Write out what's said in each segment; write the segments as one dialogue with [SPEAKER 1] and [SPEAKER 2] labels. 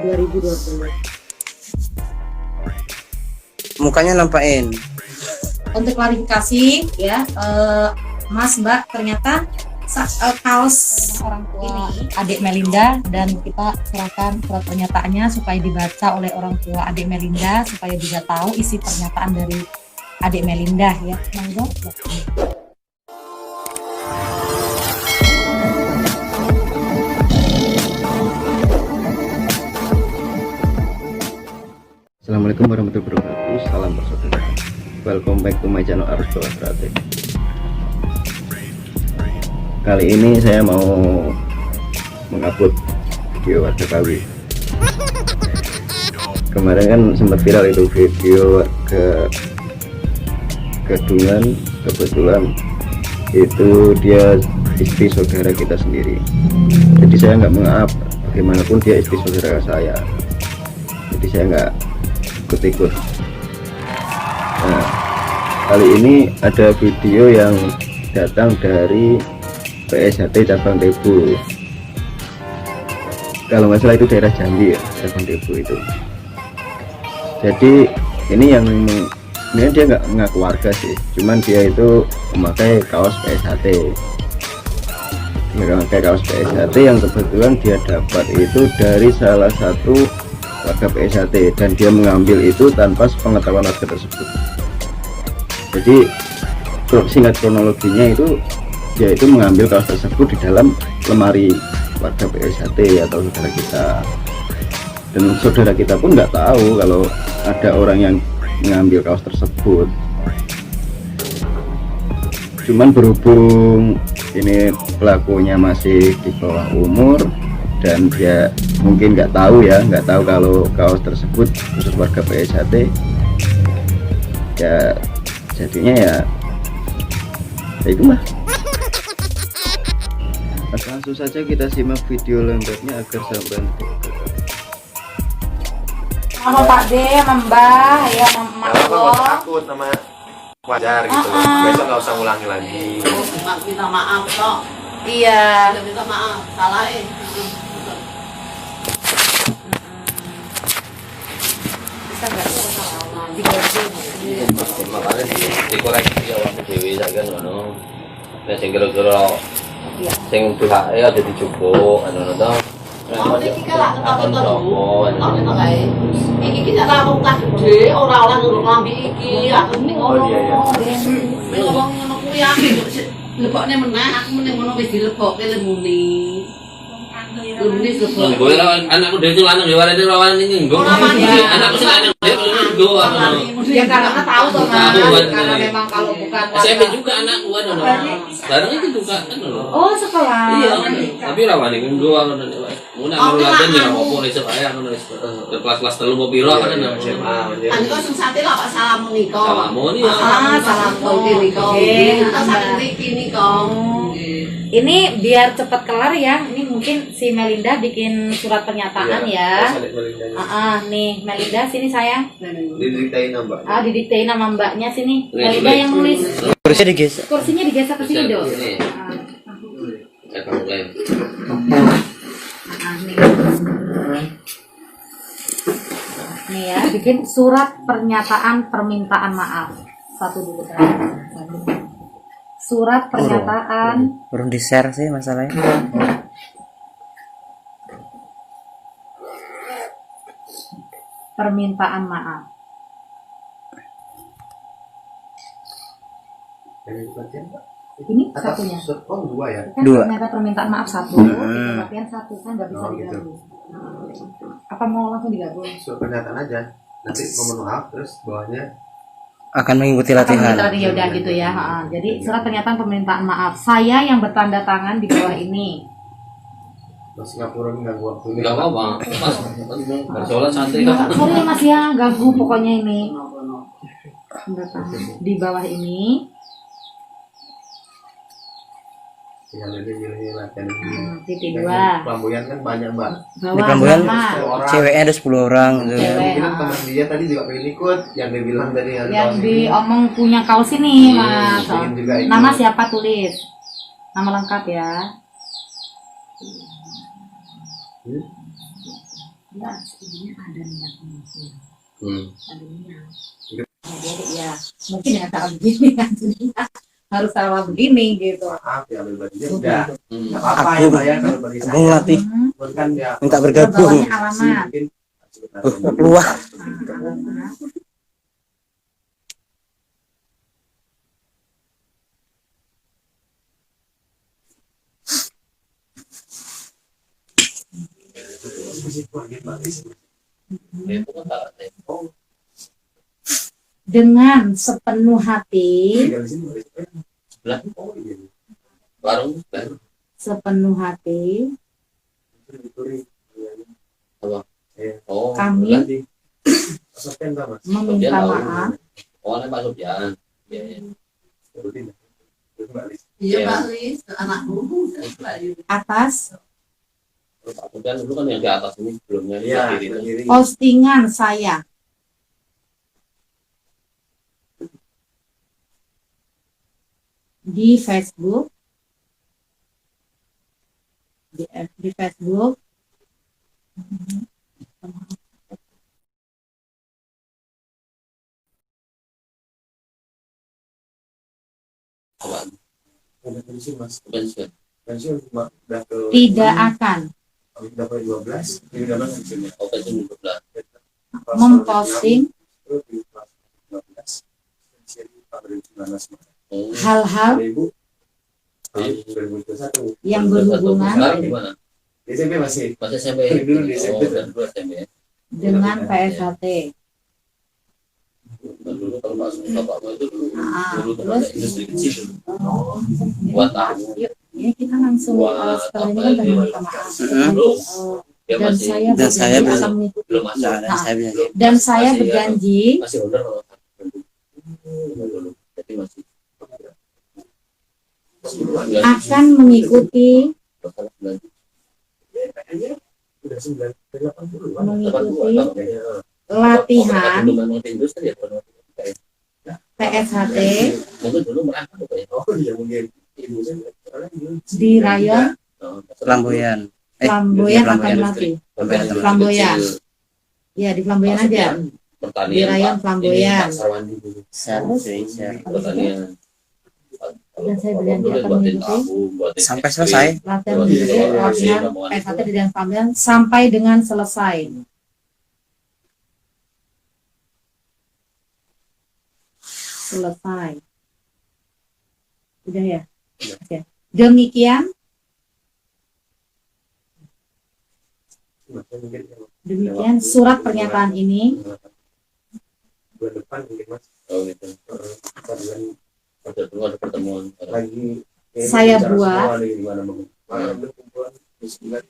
[SPEAKER 1] 2020.
[SPEAKER 2] Mukanya nampain.
[SPEAKER 1] Untuk klarifikasi ya, Mas Mbak, ternyata kaos orang tua adik Melinda, dan kita serahkan surat pernyataannya supaya dibaca oleh orang tua adik Melinda supaya juga tahu isi pernyataan dari adik Melinda ya. Monggo.
[SPEAKER 3] Assalamualaikum warahmatullahi wabarakatuh. Salam persaudaraan. Welcome back to my channel Arus Bawah Strategi. Kali ini saya mau mengupload video warga Kawi. Kemarin kan sempat viral itu video ke Kedungan, kebetulan itu dia istri saudara kita sendiri. Jadi saya nggak mengap, bagaimanapun dia istri saudara saya. Jadi saya nggak ikut-ikut. Nah, kali ini ada video yang datang dari PSHT Cabang Tebu. Kalau nggak salah itu daerah Jambi ya, Cabang Tebu itu. Jadi ini yang sebenarnya dia nggak ngaku warga sih, cuman dia itu memakai kaos PSHT. Dia memakai kaos PSHT yang kebetulan dia dapat itu dari salah satu warga PSHT, dan dia mengambil itu tanpa sepengetahuan warga tersebut. Jadi singkat kronologinya itu dia itu mengambil kaos tersebut di dalam lemari warga PSHT atau saudara kita, dan saudara kita pun nggak tahu kalau ada orang yang mengambil kaos tersebut. Cuman berhubung ini pelakunya masih di bawah umur dan dia mungkin nggak tahu kalau kaos tersebut khusus warga PSHT, ya jadinya ya itu mah. Langsung saja kita simak video lengkapnya agar sampai
[SPEAKER 1] Sama Pak D, sama Mbak, ya sama
[SPEAKER 4] Mak. Takut sama wajar gitu. Besok nggak usah ulangi lagi.
[SPEAKER 5] Minta maaf kok.
[SPEAKER 1] Iya.
[SPEAKER 5] Minta maaf, salah
[SPEAKER 1] Bisa nggak?
[SPEAKER 4] Makanya dikoreksi ya waktu dewi kan ngono. Nek sing kira-kira sing pihake ada dijupuk anu to.
[SPEAKER 5] Mau iki kalak ketemu terus. Ngono kae. Iki kita rampung tas gede, ora nurut lambi iki. Aku ning ngono.
[SPEAKER 4] Oh iya.
[SPEAKER 5] Nek ngomong ngono kuwi aku lebokne meneh, aku meneng ngono wis dilebokke lemune. Lemune lebok.
[SPEAKER 6] Gue anakku dia itu lanang ya warene rawan ini nggo. Anakku sing lanang dia nggo
[SPEAKER 1] Ya karena tahu toh Mas, karena memang kalau bukan
[SPEAKER 6] SMP juga anakku kan ono. Bareng itu juga kan ono.
[SPEAKER 1] Oh, sekolah.
[SPEAKER 6] Iya, tapi rawan iki nggo ngono. Mun aku latihan ya opo wis wae ngono wis kelas-kelas 3 opo piro kan ono.
[SPEAKER 5] Anu sing sate lho Pak Salam nika.
[SPEAKER 6] Salamun ya.
[SPEAKER 5] Salam nika. Kita sak mriki nika.
[SPEAKER 1] Ini biar cepat kelar ya. Ini mungkin si Melinda bikin surat pernyataan ya. Nih Melinda sini sayang.
[SPEAKER 4] Didiktain Mbak.
[SPEAKER 1] Didiktein nama mbaknya sini. Melinda yang nulis.
[SPEAKER 2] Kursinya digeser.
[SPEAKER 1] Kursinya digeser ke sini dong. Nih ya, bikin surat pernyataan permintaan maaf. Satu dulu kan. Surat pernyataan.
[SPEAKER 2] Belum di share sih masalahnya.
[SPEAKER 1] Permintaan maaf. Ini satunya.
[SPEAKER 4] Oh, 2 ya.
[SPEAKER 1] Kan
[SPEAKER 2] Dua.
[SPEAKER 1] ternyata permintaan maaf satu. Latihan satu kan nggak bisa
[SPEAKER 4] gitu.
[SPEAKER 1] digabung. Apa mau langsung digabung?
[SPEAKER 4] Surat pernyataan aja. Nanti ngomong maaf terus bawahnya
[SPEAKER 2] Akan mengikuti
[SPEAKER 1] Akan
[SPEAKER 2] latihan.
[SPEAKER 1] mengikuti latihan, ya udah gitu ya. Jadi surat pernyataan permintaan maaf. Saya yang bertanda tangan di bawah ini.
[SPEAKER 4] Mas Singapura nggak gua waktu ini.
[SPEAKER 6] Enggak apa-apa. Mas, bersolat santai kan.
[SPEAKER 1] Sorry Mas ya, ganggu pokoknya ini. Di bawah ini.
[SPEAKER 4] Yang lebih latihan.
[SPEAKER 1] Titik 2.
[SPEAKER 4] Flamboyan kan banyak Mbak.
[SPEAKER 2] Di Prambanan
[SPEAKER 1] Nama.
[SPEAKER 2] ceweknya ada 10 orang gitu.
[SPEAKER 1] Cewek.
[SPEAKER 4] Mungkin teman dia tadi juga pengen ikut, yang dia bilang tadi harus
[SPEAKER 1] Yang
[SPEAKER 4] kaos ini.
[SPEAKER 1] diomong punya kaos ini Mas.
[SPEAKER 4] pengen juga ikut.
[SPEAKER 1] Nama siapa tulis? Nama lengkap ya. Jadi ya mungkin ya cara begini kan harus cara begini gitu.
[SPEAKER 7] Maaf ya berbagi
[SPEAKER 1] Udah.
[SPEAKER 7] udah nggak apa-apa ya Mbak ya kalau bagi
[SPEAKER 2] Bung
[SPEAKER 7] saya
[SPEAKER 2] Latih
[SPEAKER 7] bukan ya
[SPEAKER 2] minta bergabung.
[SPEAKER 1] Bawahnya alamat.
[SPEAKER 7] mungkin
[SPEAKER 2] Keluar.
[SPEAKER 1] Alamat. Dengan sepenuh hati,
[SPEAKER 4] Warung
[SPEAKER 1] sepenuh hati
[SPEAKER 4] oh
[SPEAKER 1] kami meminta
[SPEAKER 4] tahu.
[SPEAKER 1] maaf
[SPEAKER 4] oh ini Pak Sofyan ya ya.
[SPEAKER 5] Iya Pak Lis, anakku.
[SPEAKER 1] atas
[SPEAKER 4] Pak Sofyan dulu kan yang di atas ini sebelumnya di
[SPEAKER 7] ya
[SPEAKER 4] kiri itu.
[SPEAKER 7] sendiri
[SPEAKER 1] postingan saya di Facebook, di Facebook
[SPEAKER 4] Apaan?
[SPEAKER 7] udah pensiun mas
[SPEAKER 4] Pensiun.
[SPEAKER 7] pensiun udah ke
[SPEAKER 1] tidak akan
[SPEAKER 7] udah ke 12 ini udah masuk pensiun
[SPEAKER 4] Oh pensiun 12.
[SPEAKER 1] memposting
[SPEAKER 7] terus di kelas 12 pensiun tahun 2019
[SPEAKER 4] Oh.
[SPEAKER 1] hal-hal
[SPEAKER 7] 2000 tahun 2021
[SPEAKER 1] yang berhubungan
[SPEAKER 4] Sekarang gimana?
[SPEAKER 7] di SMP masih
[SPEAKER 4] Masih SMP.
[SPEAKER 7] Dulu di SMP.
[SPEAKER 4] Oh, dan dulu SMP.
[SPEAKER 1] dengan PSHT.
[SPEAKER 4] Dan dulu kalau bapakmu itu dulu
[SPEAKER 1] Ah,
[SPEAKER 4] dulu tempat
[SPEAKER 1] terus?
[SPEAKER 4] industri kecil dulu. Buat tahu.
[SPEAKER 1] Yuk, ya kita langsung
[SPEAKER 4] Wah,
[SPEAKER 1] setelah ini
[SPEAKER 4] apa
[SPEAKER 1] kan
[SPEAKER 4] itu?
[SPEAKER 1] tadi minta maaf.
[SPEAKER 4] Belum. Ya
[SPEAKER 1] Dan
[SPEAKER 4] masih
[SPEAKER 1] saya
[SPEAKER 2] Dan saya
[SPEAKER 1] berjanji
[SPEAKER 2] belum-
[SPEAKER 1] akan mengikuti.
[SPEAKER 4] belum masuk.
[SPEAKER 2] Nah, dan saya bilang,
[SPEAKER 1] Dan saya
[SPEAKER 4] Masih,
[SPEAKER 1] berjanji
[SPEAKER 4] Masih order kalau dulu. Jadi masih.
[SPEAKER 1] akan mengikuti
[SPEAKER 7] udah 980
[SPEAKER 1] mengikuti latihan
[SPEAKER 4] industri ya.
[SPEAKER 1] PSHT
[SPEAKER 4] Mungkin dulu merangkak ya.
[SPEAKER 7] oh iya mungkin ibu saya
[SPEAKER 1] di rayon
[SPEAKER 2] Flamboyan.
[SPEAKER 1] Flamboyan akan
[SPEAKER 2] Flamboyan.
[SPEAKER 1] melatih. Flamboyan. Ya di Flamboyan aja.
[SPEAKER 4] Pertanian.
[SPEAKER 1] Di rayon Flamboyan.
[SPEAKER 4] Sarwandi dulu.
[SPEAKER 2] Indonesia.
[SPEAKER 4] Pertanian.
[SPEAKER 1] Dan saya berjanji akan mengikuti
[SPEAKER 2] Sampai selesai.
[SPEAKER 1] latihan mengikuti latihan PSHT di dalam Flamboyan sampai dengan selesai. Selesai. Udah ya? Oke. Demikian surat pernyataan ini
[SPEAKER 7] bulan depan mungkin mas
[SPEAKER 4] Oh gitu.
[SPEAKER 7] bulan
[SPEAKER 4] Ada pertemuan.
[SPEAKER 7] lagi
[SPEAKER 1] Saya
[SPEAKER 7] bicara
[SPEAKER 1] buat.
[SPEAKER 7] semua nih gimana mau ada kumpulan di 980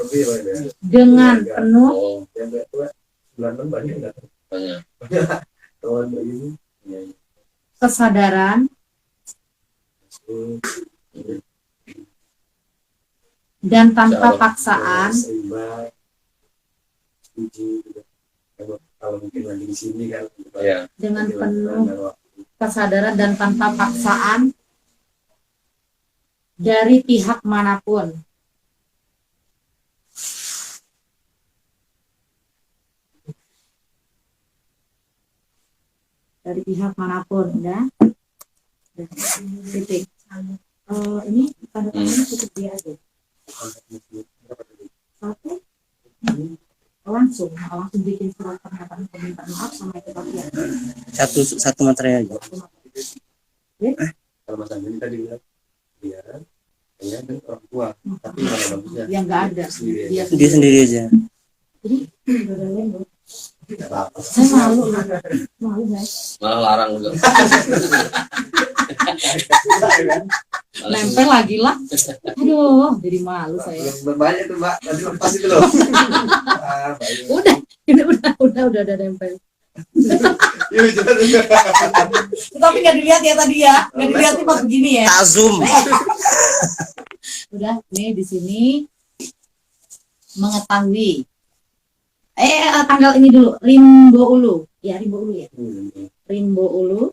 [SPEAKER 7] lebih lah ya
[SPEAKER 1] dengan penuh
[SPEAKER 4] Oh
[SPEAKER 7] yang kayak tua bulan banyak nggak
[SPEAKER 4] banyak.
[SPEAKER 7] kawan kayak gini
[SPEAKER 4] Iya, iya.
[SPEAKER 1] kesadaran dan tanpa paksaan
[SPEAKER 7] seimbang setuju gitu. Kalau mungkin lagi di sini kan
[SPEAKER 4] Iya.
[SPEAKER 1] dengan penuh kesadaran dan tanpa paksaan dari pihak manapun. Dari pihak manapun, udah. Titik. Ini tanda tangannya cukup dia aja. Satu, langsung bikin surat pernyataan permintaan maaf sama itu bagian.
[SPEAKER 2] Satu materi aja.
[SPEAKER 7] kalau Mas Andri tadi bilang dia kayaknya kan orang tua tapi mana bagusnya
[SPEAKER 1] Yang nggak ada.
[SPEAKER 7] sendiri
[SPEAKER 1] Dia
[SPEAKER 2] Dia sendiri aja.
[SPEAKER 1] Jadi, nggak ada lain loh.
[SPEAKER 7] nggak apa-apa
[SPEAKER 1] Saya malu guys.
[SPEAKER 4] Malah larang juga.
[SPEAKER 1] Nempel lagi lah. Aduh, jadi malu saya.
[SPEAKER 7] belum banyak tuh mbak tadi lepas itu loh baik.
[SPEAKER 1] Udah, ini udah nempel.
[SPEAKER 7] Yuk, jalan juga.
[SPEAKER 1] Tapi nggak dilihat ya tadi ya, nggak dilihat tuh pas begini ya.
[SPEAKER 2] Tak zoom.
[SPEAKER 1] Udah, nih di sini mengetahui. Tanggal ini dulu, Rimbo Ulu. Ya, Rimbo Ulu ya. Rimbo Ulu.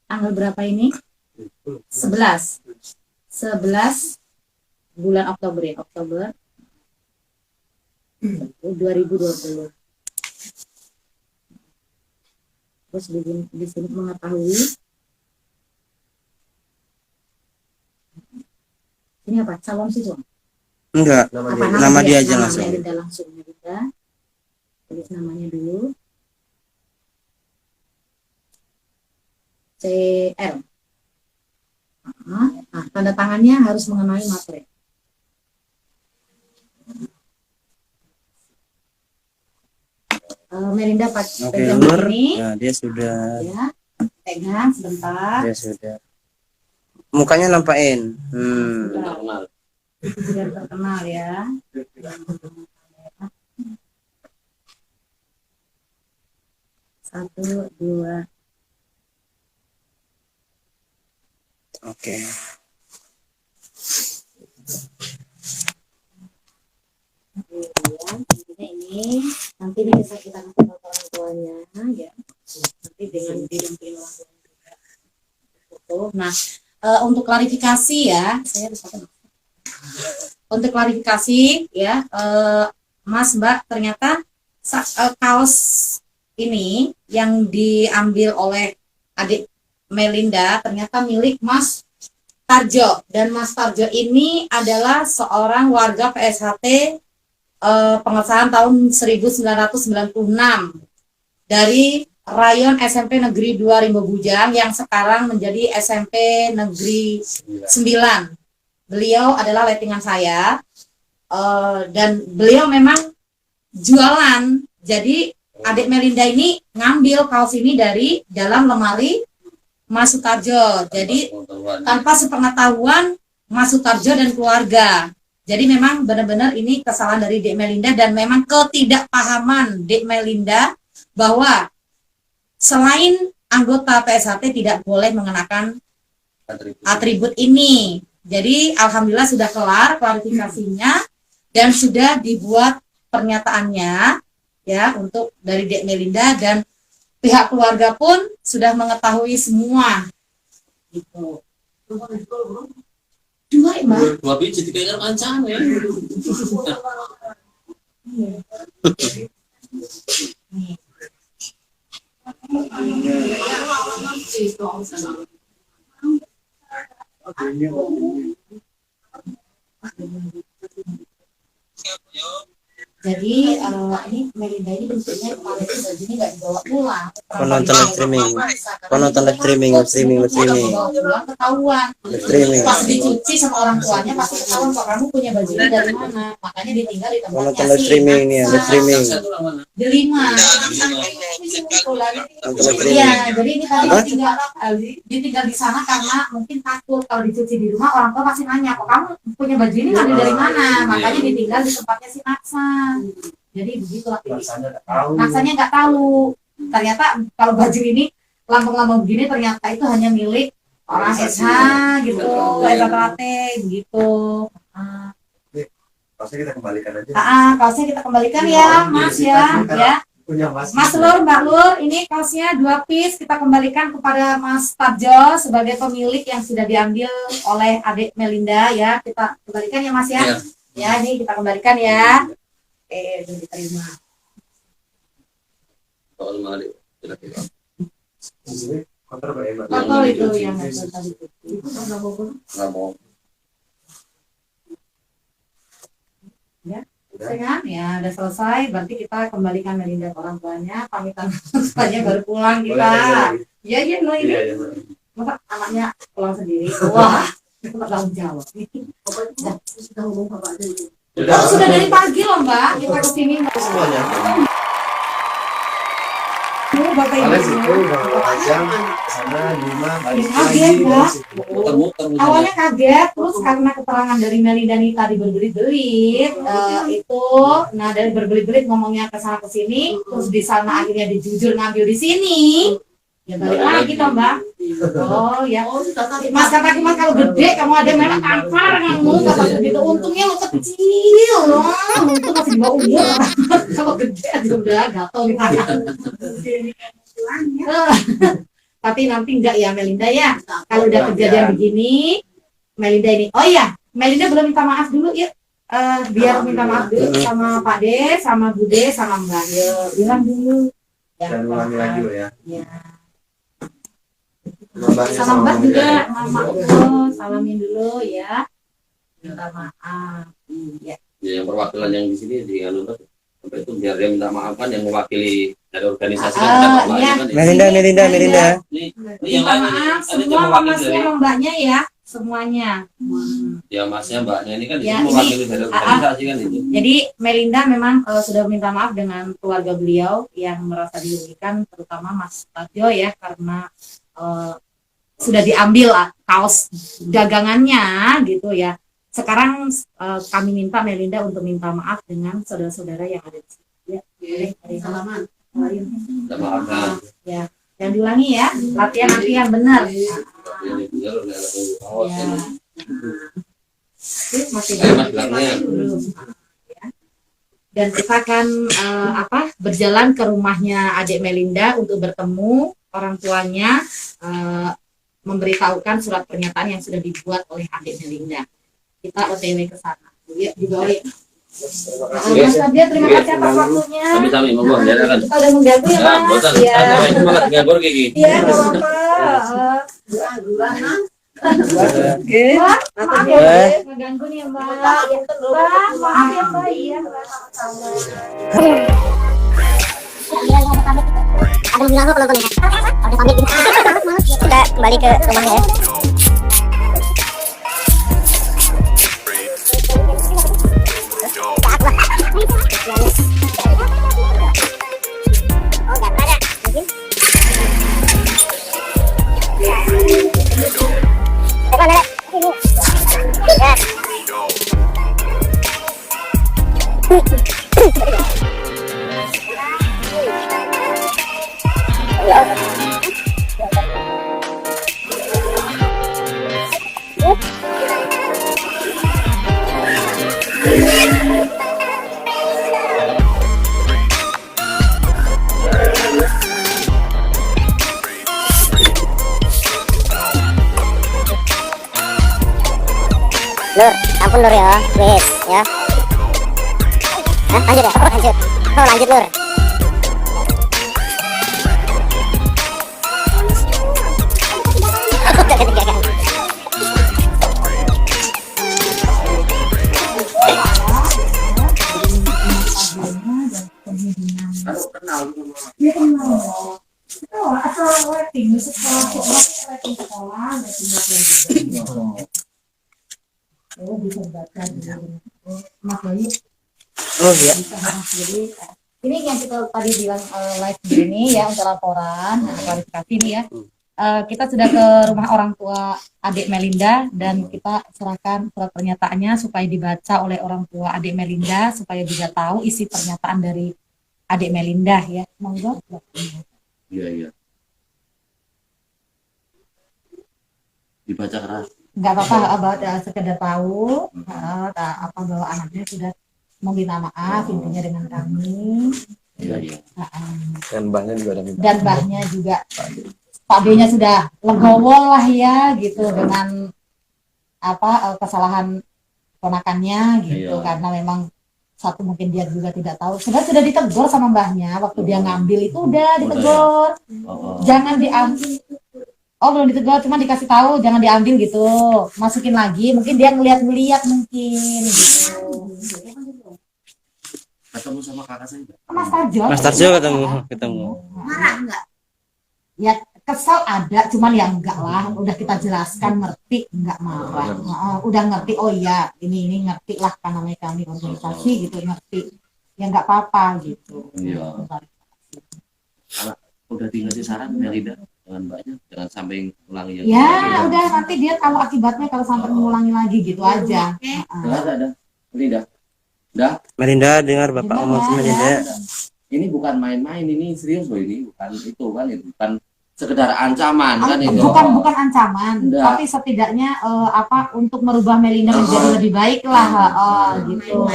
[SPEAKER 1] Tanggal berapa ini? 11 bulan Oktober ya, Oktober 2020. Terus di sini mengetahui ini apa? Calon siswa?
[SPEAKER 2] Enggak,
[SPEAKER 1] Apa
[SPEAKER 2] nama dia aja
[SPEAKER 1] Nama
[SPEAKER 2] langsung.
[SPEAKER 1] Melinda langsung Melinda. Tulis namanya dulu. CR. Nah, tanda tangannya harus mengenai materi. Melinda
[SPEAKER 2] Oke,
[SPEAKER 1] pegang
[SPEAKER 2] Lur.
[SPEAKER 1] ini.
[SPEAKER 2] Nah, dia sudah.
[SPEAKER 1] Ya, pegang sebentar.
[SPEAKER 2] Dia sudah. Mukanya nampain.
[SPEAKER 6] Kenal.
[SPEAKER 1] Biar terkenal ya. Satu, dua.
[SPEAKER 2] Oke.
[SPEAKER 1] Kemudian ini nanti bisa kita kasih tahu orang tuanya ya. Nanti dengan didampingi orang tuanya juga. Foto. Nah, untuk klarifikasi ya, saya harus pakai. Untuk klarifikasi ya, Mas Mbak, ternyata kaos ini yang diambil oleh adik Melinda ternyata milik Mas Tarjo, dan Mas Tarjo ini adalah seorang warga PSHT pengesahan tahun 1996 dari Rayon SMP Negeri 2 Rimba Bujang yang sekarang menjadi SMP Negeri 9. Beliau adalah lettingan saya, dan beliau memang jualan. Jadi adik Melinda ini ngambil kaos ini dari dalam lemari Mas Sutarjo. Jadi tanpa sepengetahuan Mas Sutarjo dan keluarga. Jadi memang benar-benar ini kesalahan dari Dek Melinda, dan memang ketidakpahaman Dek Melinda bahwa selain anggota PSHT tidak boleh mengenakan atribut ini. Jadi alhamdulillah sudah kelar klarifikasinya dan sudah dibuat pernyataannya ya untuk dari Dek Melinda, dan pihak keluarga pun sudah mengetahui semua. Gitu. Dua, Mbak.
[SPEAKER 6] Dua biji dikaitkan kancane.
[SPEAKER 1] Jadi ini Melinda ini bentuknya kemarin itu bajunya nggak dibawa pulang.
[SPEAKER 2] Penonton live streaming. Penonton live streaming.
[SPEAKER 1] Pulang ketahuan.
[SPEAKER 2] Live streaming.
[SPEAKER 1] Pas dicuci sama orang tuanya pasti ketahuan kok kamu punya baju ini dari mana. Makanya ditinggal di tempatnya
[SPEAKER 2] Penonton live streaming nih, live streaming.
[SPEAKER 1] Delima.
[SPEAKER 2] Penonton live streaming.
[SPEAKER 1] Iya, jadi ini tadi ditinggal di sana karena mungkin takut kalau dicuci di rumah orang tua pasti nanya kok kamu punya baju ini ngambil dari mana. Makanya ditinggal di tempatnya si Naksa. Jadi begitulah ini. Naksanya nggak tahu. Ternyata kalau baju ini lambang-lambang begini ternyata itu hanya milik orang SH gitu, SHT gitu.
[SPEAKER 7] Kaosnya kita kembalikan aja.
[SPEAKER 1] Kaosnya kita kembalikan ya, Mas ya.
[SPEAKER 7] Punya Mas.
[SPEAKER 1] Mas Lur, Mbak Lur, ini kaosnya 2 piece kita kembalikan kepada Mas Tarjo sebagai pemilik yang sudah diambil oleh adik Melinda ya. Kita kembalikan ya Mas ya. Ya, ini kita kembalikan ya. Oke, sudah diterima.
[SPEAKER 6] Soal mari. Kira-kira.
[SPEAKER 7] Kotor Pak ya, Mbak?
[SPEAKER 1] Kotor itu yang tadi itu.
[SPEAKER 6] Nggak mau.
[SPEAKER 1] Ya, kan? Ya, udah selesai. Berarti kita kembalikan Melinda ke orang tuanya. Pamitan tuanya baru pulang kita. Iya, iya, lo ini. Masa anaknya pulang sendiri? Wah, itu tanggung jawab. Sudah ngomong apa aja itu. Sudah dari pagi loh Mbak, kita kesini
[SPEAKER 7] Semuanya.
[SPEAKER 1] Bapak Ibu
[SPEAKER 7] Kalian
[SPEAKER 1] semua.
[SPEAKER 7] situ udah panjang sana 5 balik
[SPEAKER 1] Kaget ya.
[SPEAKER 6] Muter-muter.
[SPEAKER 1] Awalnya kaget, terus karena keterangan dari Melinda nih tadi berbelit-belit itu, nah dari berbelit-belit ngomongnya ke sana ke sini, terus di sana akhirnya dijujur ngambil di sini. Ya balik lagi toh Mbak. Oh ya. Mas kataku Mas kalau gede kamu ada merek tampar kamu kata gitu. Untungnya lo kecil loh. Untung masih di bawah umur. Kalau gede aja udah gatel di tangan. Tapi nanti enggak ya Melinda ya. Kalau udah kejadian begini, Melinda ini. Oh iya, Melinda belum minta maaf dulu ya. biar minta maaf dulu sama Pak De, sama Bude, sama Mbak. Bilang dulu. Ya,
[SPEAKER 7] Dan ulangi lagi loh ya.
[SPEAKER 1] ya.
[SPEAKER 7] Mbaknya
[SPEAKER 1] Sama Mbak juga,
[SPEAKER 7] ya.
[SPEAKER 1] mama dulu, salamin dulu ya. Minta maaf. Iya.
[SPEAKER 4] Ya, yang perwakilan yang di sini di anu sampai itu biar dia minta maaf kan yang mewakili dari organisasi kan kita
[SPEAKER 1] iya.
[SPEAKER 4] lain kan.
[SPEAKER 2] Melinda, Melinda, Melinda.
[SPEAKER 4] Ini yang
[SPEAKER 1] Minta
[SPEAKER 4] lain
[SPEAKER 1] maaf
[SPEAKER 4] ini
[SPEAKER 1] semua
[SPEAKER 4] mewakili
[SPEAKER 1] masnya
[SPEAKER 4] dari
[SPEAKER 1] sama Mbaknya ya, semuanya.
[SPEAKER 4] ya masnya mbaknya ini kan di
[SPEAKER 1] Ya,
[SPEAKER 4] sini mewakili dari organisasi kan itu.
[SPEAKER 1] Jadi Melinda memang sudah minta maaf dengan keluarga beliau yang merasa dirugikan, terutama Mas Tadjo ya, karena sudah diambil kaos dagangannya gitu ya. Sekarang kami minta Melinda untuk minta maaf dengan saudara-saudara yang ada di sini. Ya, boleh, salaman.
[SPEAKER 4] Minta maaf kan.
[SPEAKER 1] Ya, jangan diulangi ya. Latihan benar.
[SPEAKER 4] Ini dia loh nggak ada kaos
[SPEAKER 1] Ya.
[SPEAKER 4] ini.
[SPEAKER 1] Masih
[SPEAKER 4] Ayo, Mas, belakangnya.
[SPEAKER 1] dulu. Ya. Dan kita akan berjalan ke rumahnya adik Melinda untuk bertemu orang tuanya, memberitahukan surat pernyataan yang sudah dibuat oleh adik Melinda. Kita OTW ke sana. Ya, dibawa. Mas Nadia, terima kasih atas waktunya.
[SPEAKER 4] Sami-sami monggo ya kan.
[SPEAKER 1] Kita udah mengganggu ya,
[SPEAKER 4] Ya,
[SPEAKER 1] Mas.
[SPEAKER 4] bosan.
[SPEAKER 1] Ya.
[SPEAKER 4] Santai cuma lagi ngabur gigi.
[SPEAKER 1] Iya, nggak apa-apa. Oke. Maaf ya, Mbak. Ngeganggu nih, Mbak. Mbak, maaf ya, Mbak. Iya, sama-sama.
[SPEAKER 8] Ada yang bilang penonton ya? Udah pamit gitu. Kita kembali ke rumahnya ya. Oh, gak ada. Mungkin. Coba ada. Sini. Ya. Lur, ampun Lur ya, wes ya. Hah, lanjut ya? Oh, lanjut. Oh, lanjut Lur. Udah ketinggalan.
[SPEAKER 1] Dia kenal. Oh, asal rating sekolah, rating sekolah, rating juga. Oh, bisa baca dulu. Mas Bayu.
[SPEAKER 2] Oh ya.
[SPEAKER 1] Bisa, jadi ini yang kita tadi bilang live begini ya untuk laporan, klarifikasi ini ya. Kita sudah ke rumah orang tua adik Melinda dan kita serahkan surat pernyataannya supaya dibaca oleh orang tua adik Melinda supaya juga tahu isi pernyataan dari adik Melinda ya. Monggo.
[SPEAKER 4] Iya, iya. Dibaca keras.
[SPEAKER 1] Nggak apa-apa, Abah sekedar tahu bahwa anaknya sudah meminta maaf intinya dengan kami.
[SPEAKER 4] Iya, iya.
[SPEAKER 2] Dan bahannya juga ada minta.
[SPEAKER 1] Dan mbahnya juga Pak D-nya sudah legowo lah ya gitu dengan kesalahan ponakannya gitu.
[SPEAKER 4] Iya.
[SPEAKER 1] Karena memang satu mungkin dia juga tidak tahu. Sebenarnya sudah ditegur sama mbahnya waktu dia ngambil itu udah ditegur.
[SPEAKER 4] Oh, oh.
[SPEAKER 1] Jangan diambil. Oh, belum ditegur, cuma dikasih tahu jangan diambil gitu. Masukin lagi, mungkin dia ngeliat mungkin gitu.
[SPEAKER 4] Ketemu sama kakak saya.
[SPEAKER 1] Mas Tarjo.
[SPEAKER 2] Mas Tarjo ketemu.
[SPEAKER 1] Marah enggak? Ya kesel ada, cuman ya enggak lah. Udah kita jelaskan, ngerti, enggak marah. Udah ngerti, oh iya, ini ngerti lah karena kami organisasi gitu, ngerti. Ya enggak apa-apa gitu.
[SPEAKER 4] Iya. Udah dikasih saran Melinda dengan mbaknya jangan sampai ulangi yang
[SPEAKER 1] Ya udah nanti dia tahu akibatnya kalau sampai mengulangi lagi gitu aja.
[SPEAKER 4] ada Melinda udah
[SPEAKER 2] Melinda dengar Bapak ngomong sama Melinda.
[SPEAKER 4] ini bukan main-main, ini serius loh, ini bukan itu kan, itu bukan sekedar ancaman kan itu.
[SPEAKER 1] Bukan ancaman,
[SPEAKER 4] Enggak.
[SPEAKER 1] tapi setidaknya untuk merubah Melinda menjadi lebih baik lah, gitu.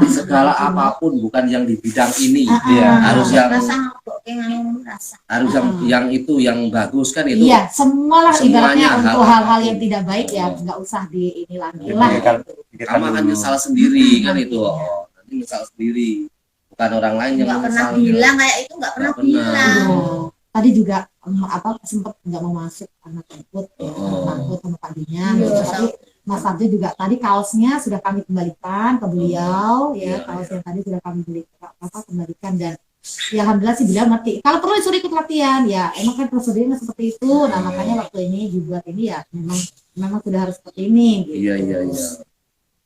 [SPEAKER 4] Segala apapun bukan yang di bidang ini, harus yang itu yang bagus kan itu.
[SPEAKER 1] Iya, semualah
[SPEAKER 4] Semuanya
[SPEAKER 1] ibaratnya untuk
[SPEAKER 4] hal-hal
[SPEAKER 1] hal-hal yang tidak baik ya nggak usah di ini lagi lah.
[SPEAKER 2] Kalau
[SPEAKER 7] Pikirkan
[SPEAKER 4] Kamu akan
[SPEAKER 7] dulu.
[SPEAKER 4] nyesal sendiri kan itu. Oh, nanti nyesal sendiri. Bukan orang lain yang
[SPEAKER 5] Nggak pernah
[SPEAKER 4] menyesal.
[SPEAKER 5] bilang kayak itu, nggak pernah bilang.
[SPEAKER 1] Tadi juga sempat nggak mau masuk anak ikut
[SPEAKER 4] Oh.
[SPEAKER 1] takut sama Pak Dinya.
[SPEAKER 5] Iya,
[SPEAKER 1] Tapi Mas Sabjo juga tadi kaosnya sudah kami kembalikan ke beliau ya,
[SPEAKER 4] Iya,
[SPEAKER 1] kaos yang tadi sudah kami kembalikan dan ya alhamdulillah sih beliau ngerti. Kalau perlu disuruh ikut latihan ya, emang kan prosedurnya seperti itu. Nah makanya waktu ini dibuat ini ya memang sudah harus seperti ini. Gitu.
[SPEAKER 4] Iya, iya, iya.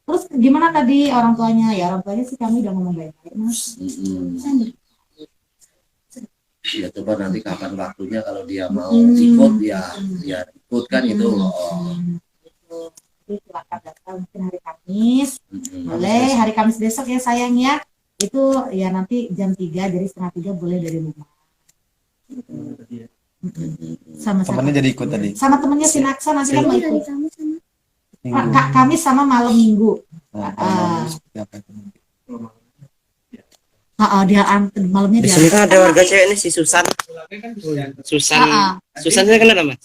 [SPEAKER 1] Terus gimana tadi orang tuanya? Ya orang tuanya sih kami udah ngomong baik-baik Mas.
[SPEAKER 4] Ya coba nanti kapan waktunya kalau dia mau ikut ya ikut kan itu. Oh.
[SPEAKER 1] Jadi silakan datang mungkin hari Kamis. Boleh hari Kamis besok ya sayang ya. Itu ya nanti jam 3 jadi setengah 3 boleh dari rumah. Sama
[SPEAKER 7] Temennya jadi ikut tadi.
[SPEAKER 1] sama temennya Sinaksa nanti kan mau ikut.
[SPEAKER 7] Minggu.
[SPEAKER 1] Kamis sama malam Minggu.
[SPEAKER 7] Nah, siapa itu?
[SPEAKER 1] Dia malamnya
[SPEAKER 2] Di
[SPEAKER 1] dia.
[SPEAKER 2] sini kan ada warga cewek nih si Susan. Susan. Susan itu kenal Mas?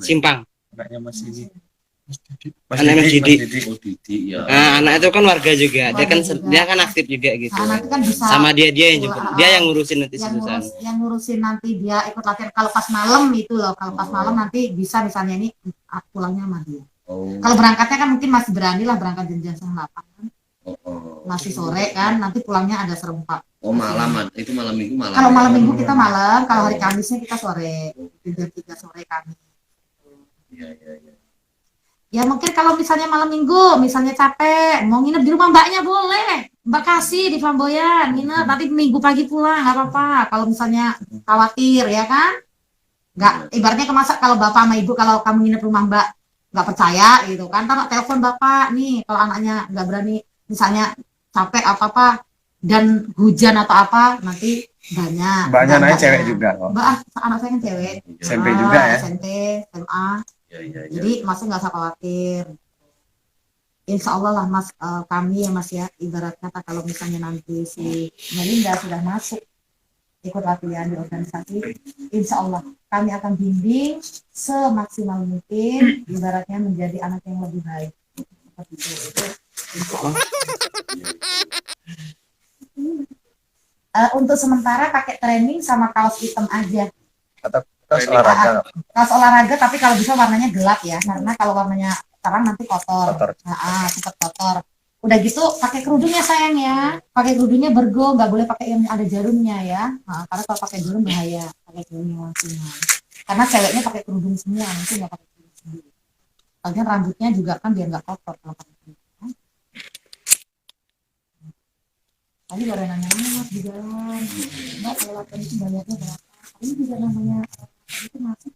[SPEAKER 2] Simpang.
[SPEAKER 7] Anaknya Mas ini.
[SPEAKER 2] Anak Mas Didi.
[SPEAKER 4] Oh, Didi ya.
[SPEAKER 2] Nah, anak itu kan warga juga. Dia kan
[SPEAKER 1] Warga juga.
[SPEAKER 2] dia kan aktif juga gitu.
[SPEAKER 1] Nanti kan bisa
[SPEAKER 2] Sama dia yang jemput. Dia yang ngurusin nanti si
[SPEAKER 1] yang
[SPEAKER 2] Susan.
[SPEAKER 1] ngurusin nanti dia ikut latihan kalau pas malam itu loh. Kalau pas malam nanti bisa misalnya ini pulangnya sama dia.
[SPEAKER 4] Oh.
[SPEAKER 1] Kalau berangkatnya kan mungkin masih berani lah berangkat jam 8 kan.
[SPEAKER 4] Oh.
[SPEAKER 1] Masih sore kan, nanti pulangnya ada serempak.
[SPEAKER 4] Oh, malam itu malam Minggu malam.
[SPEAKER 1] Kalau malam Minggu kita malam, kalau hari Kamisnya kita sore. Jam 3 sore Kamis.
[SPEAKER 4] Iya, iya, iya.
[SPEAKER 1] Ya mungkin kalau misalnya malam Minggu, misalnya capek, mau nginep di rumah mbaknya boleh. Mbak kasih di Flamboyan, nginep, nanti Minggu pagi pulang, nggak apa-apa. Kalau misalnya khawatir ya kan, nggak, ibaratnya kemasak kalau bapak sama ibu, kalau kamu nginep rumah mbak, nggak percaya gitu kan, ntar telepon bapak nih, kalau anaknya nggak berani, misalnya capek apa-apa, dan hujan atau apa, nanti banyak.
[SPEAKER 7] Mbaknya naik cewek juga kok.
[SPEAKER 1] Mbak, anak saya kan cewek.
[SPEAKER 7] SMP juga ya.
[SPEAKER 1] SMP, SMA.
[SPEAKER 4] Iya, iya, iya.
[SPEAKER 1] Jadi Mas nggak usah khawatir. Insya Allah lah Mas, kami ya Mas ya, ibarat kata kalau misalnya nanti si Melinda sudah masuk ikut latihan di organisasi, insya Allah kami akan bimbing semaksimal mungkin, ibaratnya menjadi anak yang lebih baik. Seperti itu. Insya Allah. Untuk sementara pakai training sama kaos hitam aja.
[SPEAKER 7] Terus olahraga.
[SPEAKER 1] Kaos olahraga tapi kalau bisa warnanya gelap ya, karena kalau warnanya terang nanti kotor.
[SPEAKER 7] Kotor.
[SPEAKER 1] Cepat kotor. Udah gitu pakai kerudungnya sayang ya, pakai kerudungnya bergo, nggak boleh pakai yang ada jarumnya ya. Karena kalau pakai jarum bahaya, pakai kerudung langsung. Karena ceweknya pakai kerudung semua, nanti nggak pakai kerudung sendiri. Lagian rambutnya juga kan biar nggak kotor kalau pakai kerudung. Tadi baru nanya Mas di jalan, Mbak kalau latihan itu bayarnya berapa? Ini juga namanya itu masuk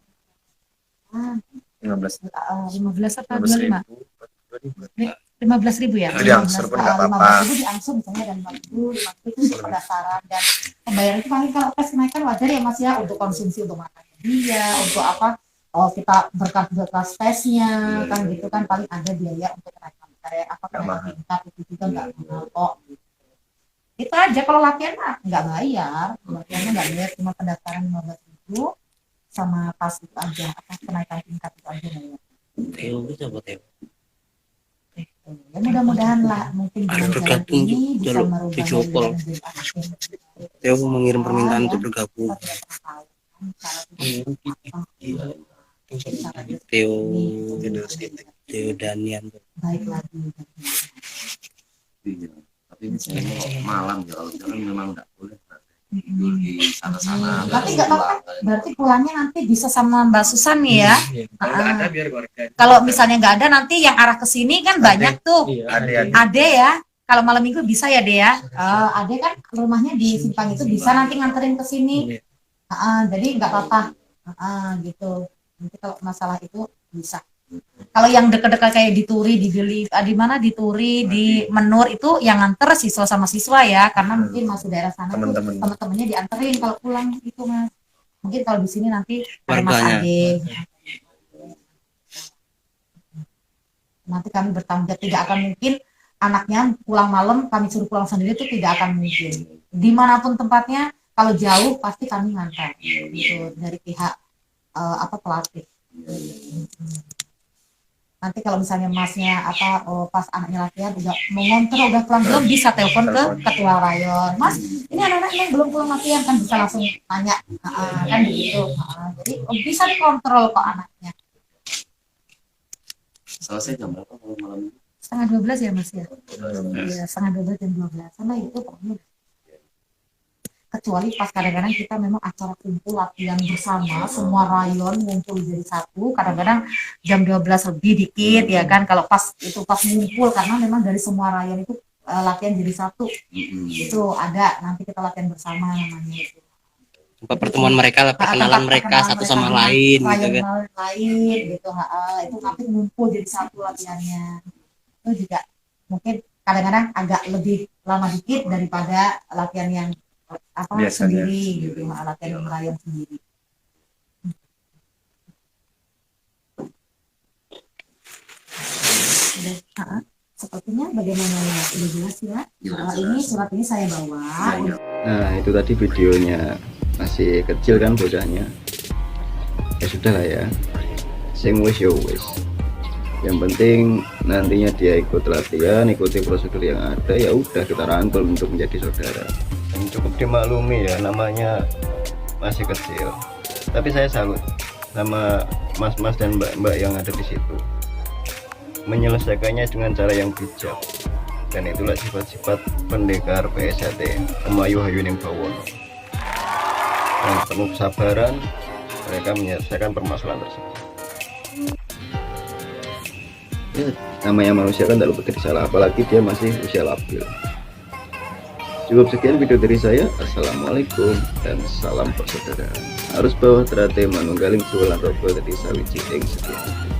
[SPEAKER 1] 15 atau 25? 15.000 ya?
[SPEAKER 7] Diangsur pun nggak apa-apa.
[SPEAKER 1] 15.000 diangsur misalnya dan 5.000 itu untuk pendaftaran dan pembayaran itu paling kalau tes kenaikan wajar ya Mas ya, untuk konsumsi untuk makan dia, untuk apa? Oh kita berkas tesnya kan gitu kan, paling ada biaya untuk kenaikan kayak apa kenaikan tingkat itu juga nggak mahal kok. Itu aja kalau latihan mah nggak bayar, latihannya nggak bayar, cuma pendaftaran 15.000 sama pas itu aja, apa kenaikan tingkat itu aja bayar.
[SPEAKER 2] Teo bisa buat Teo.
[SPEAKER 1] Ya mudah-mudahan lah mungkin dengan jalan
[SPEAKER 2] Bergabung
[SPEAKER 1] ini bisa
[SPEAKER 2] jalur
[SPEAKER 1] merubah
[SPEAKER 2] video call.
[SPEAKER 1] Melinda menjadi anak yang
[SPEAKER 2] Teo mengirim permintaan untuk bergabung. Teo Danian.
[SPEAKER 1] Baik lagi.
[SPEAKER 4] Iya. Tapi ini saya malam ya, kalau jalan memang nggak boleh. Tidur di sana-sana.
[SPEAKER 1] Tapi nggak apa-apa, berarti pulangnya nanti bisa sama Mbak Susan nih ya.
[SPEAKER 7] Kalau nggak ada biar warga.
[SPEAKER 1] Kalau misalnya nggak ada nanti yang arah ke sini kan banyak tuh.
[SPEAKER 7] Ada.
[SPEAKER 1] Ade ya, kalau malam minggu bisa ya Ade ya. Ade kan rumahnya di Simpang itu bisa nanti nganterin ke sini. Jadi nggak apa-apa. Gitu. Nanti kalau masalah itu bisa. Kalau yang dekat-dekat kayak di Turi, di mana di Turi, di Menur itu yang nganter siswa sama siswa ya, karena mungkin masuk daerah sana tuh teman-temannya dianterin kalau pulang gitu Mas. Mungkin kalau di sini nanti ada Mas Ade. Nanti kami bertanggung jawab, tidak akan mungkin anaknya pulang malam kami suruh pulang sendiri itu tidak akan mungkin. Dimanapun tempatnya, kalau jauh pasti kami ngantar gitu dari pihak pelatih. nanti kalau misalnya masnya pas anaknya latihan udah mau ngontrol udah pulang belum, bisa telepon ke ketua rayon, Mas ini anak-anak yang belum pulang latihan, kan bisa langsung tanya, kan begitu. Jadi bisa dikontrol kok anaknya.
[SPEAKER 7] Selesai jam berapa kalau malam?
[SPEAKER 1] 11:30 ya Mas ya. Iya, 11:30 jam 12 sama itu pokoknya. Kecuali pas kadang-kadang kita memang acara kumpul latihan bersama semua rayon ngumpul jadi satu, kadang-kadang jam 12 lebih dikit ya kan, kalau pas ngumpul karena memang dari semua rayon itu latihan jadi satu. Itu ada nanti kita latihan bersama namanya itu.
[SPEAKER 2] Tempat pertemuan mereka lah, perkenalan mereka satu sama lain gitu kan.
[SPEAKER 1] Lain gitu, itu nanti ngumpul jadi satu latihannya. Itu juga mungkin kadang-kadang agak lebih lama dikit daripada latihan yang
[SPEAKER 3] Biasanya.
[SPEAKER 1] sendiri gitu, latihan yang rayon sendiri. Sepertinya bagaimana ya, udah jelas ya. Surat ini saya bawa.
[SPEAKER 3] Nah itu tadi videonya, masih kecil kan bocahnya, ya sudah lah ya, sing wis yo wis, yang penting nantinya dia ikut latihan, ikuti prosedur yang ada, ya udah kita rangkul untuk menjadi saudara. Dan cukup dimaklumi ya, namanya masih kecil, tapi saya salut sama mas-mas dan mbak-mbak yang ada di situ, menyelesaikannya dengan cara yang bijak, dan itulah sifat-sifat pendekar PSHT Emayu Hayuning Bawono. Dan penuh kesabaran mereka menyelesaikan permasalahan tersebut. Ya, namanya manusia kan tak luput dari salah, apalagi dia masih usia labil. Cukup sekian video dari saya. Assalamualaikum dan salam persaudaraan. Harus bawa terate manunggaling suwelan robo tadi sawiji ing sekian.